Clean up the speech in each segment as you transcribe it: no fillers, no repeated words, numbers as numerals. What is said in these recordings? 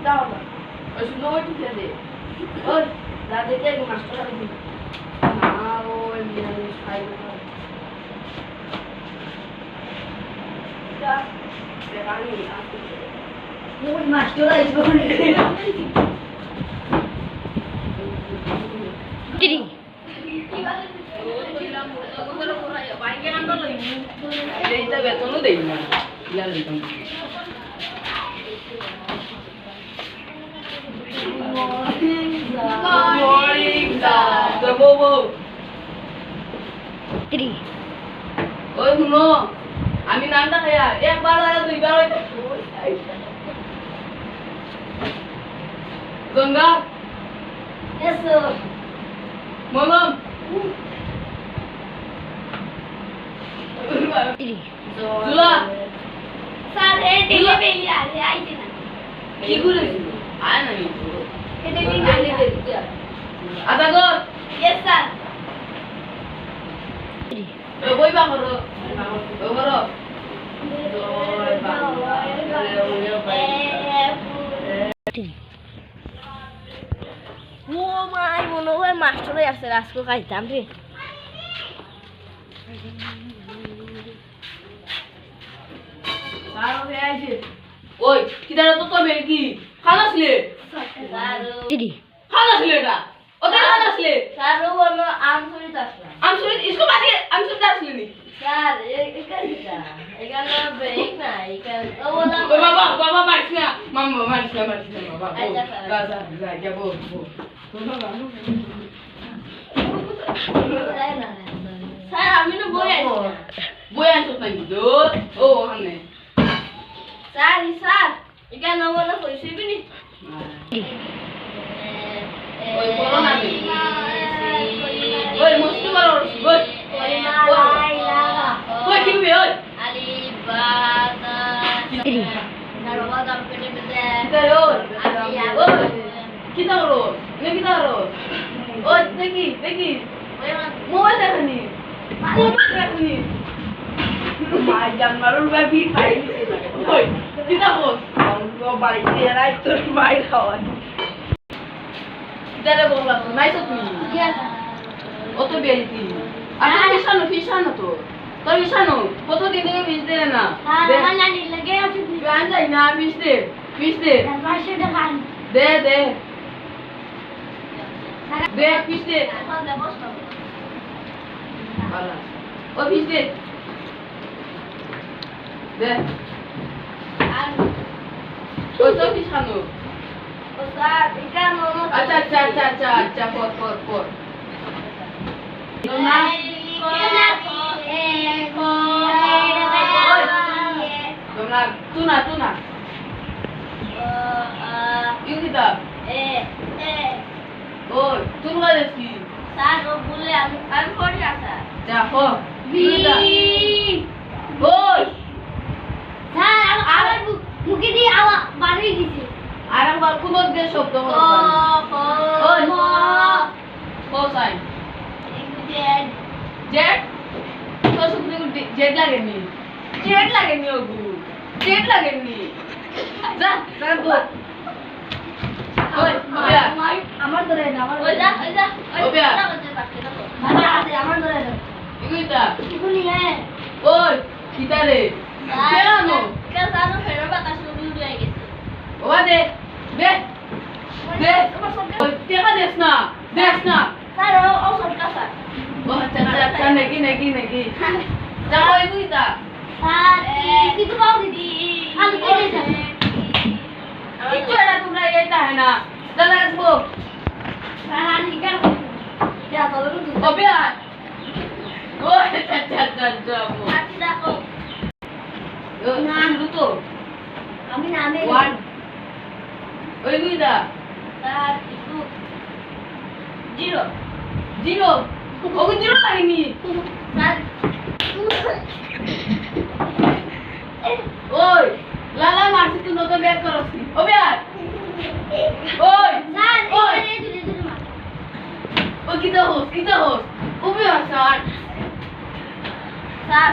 যাও না ওই শুনো ওই ঠিক আছে ওই যা দেখে এক মাস্টার হবে না ওই নিরামিষ খাই না যা বেরানি আসতে ওই মাস্টার আইসো Didi. এইটা বেতনও দেই না ইয়া লইতাম মর্নিং দা বউ Didi. ওই শুনো আমি নামটা খাইয়া একবার আর দুইবার গঙ্গা এসো মলম Didi. জুলা স্যার এই দিলে বেলি আরে আইছে না কি করেছিস আয় না এটা কি গালি দিতে আদা গো ইয়েস স্যার Didi. বই বা করো ওই করো জয় বাংলা Didi. ও মাই মনে হয় মাস্টারে আছে রাজকো খাইতাম রে সারো হে আইছে ওই কিদারা তো তবে কি খালাসলে Didi. খালাসলে এটা ওটা খালাসলে স্যার ও বলো আম ধরে আসলাম আমসুল ইসকো বাদি আমসুল দাসলে নি স্যার এখানটা এখানে ব্রেক না এখানে ও বলো ওই বাবা মারছ না মাম্মা মারছ না বাবা গাজা যা যাবো স্যার আমি না বই আছি বই আনছো নাকি দূর ও ওখানে স্যার এখানে বলো কইছি বিনি Didi. ওই বলো না আমি ওই মস্ত করো ওই ওই কি হবে ওই আলিফ বা Didi. স্যার বাবা কম্পিউটার পেতে কিদারে ওই ওই কিদা করো নে কিদা করো ওই দেখি মোবাইল দেখনি মাই জানমারুর বাবি খাই ওই কিদা বস বাড়িতে এরাই তোর মাইর খাওয়াই কিদারে বললা তো নাইছো তুমি অত বেরিতি আর তুমি ফিসানো তো তোর ফিসানো কতদিন থেকে ফিস দে না আমার নানি লাগে আছে গান যাই না ফিস দে পাশে দেখান দে ফিস দে ও ফিস দে ও তো ফিসানো ও স্যার এখানে মনো আচ্ছা পর না তোমরা তুনা ইউকিতা ওই তুনবা দেখি স্যার ও বলে আমি পড়ে আসা যা হো ইউকিতা ওই স্যার আমার মুখে দিয়ে আওয়া বাড়ি গেছে আর একবার কোন দিয়ে শব্দ ও ওই ও ও সাইন জেড তো শুধু জেড লাগেনি ওগু জেড লাগেনি যা তো ওই আমার ধরে না আমার ওই যা ওবিয়া আমার ধরে না ইগুইতা এগুলি হ্যাঁ ওই কিতারে কেন কাজানো ফেরো বাতাস উড়ে গেছে ওবা দে ওই টেকা দেস না স্যার ও সব কাছে ও আচ্ছা নাকি যা ওই ইগুইতা স্যার কিছু পাও দিদি আমি কে দিছি কিচ্ছু এটা তোমরা এইটা হয় না দাদা আসবো স্যার আমি কেন যা বলো তো ওবিয়া ওই আচ্ছা আপনি দেখো না দুটো আমি নামে ওয়ান ওই গুইদা স্যার একটু জিরো ওগু জিরো লাগেনি স্যার ওই লালা মারছি তুই নতুন ব্যাগ করছিস ওবিয়া ওই স্যার ওই এই দুটো মার ও কিটা হোস ওবিয়া স্যার স্যার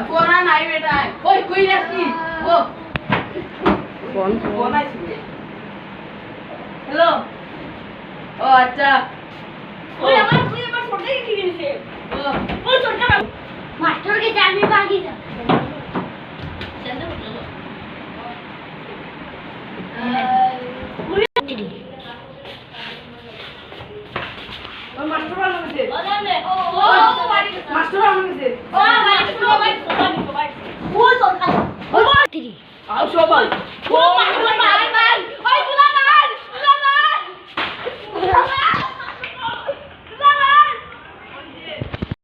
ফোন নাই বেটা ওই কই রাখছিস ও ফোন আইছে হ্যালো ও আচ্ছা ওই আমার ফোনটাই ঠিক নিছে ও ওই সরকার মাস্টারকে জানি বাকি যা মাস্টার ভালো গেছে ও জানে ও বাড়ি মাস্টার ভালো গেছে ও বাড়ি ও সরকার ও আর সবাই ও মাস্টার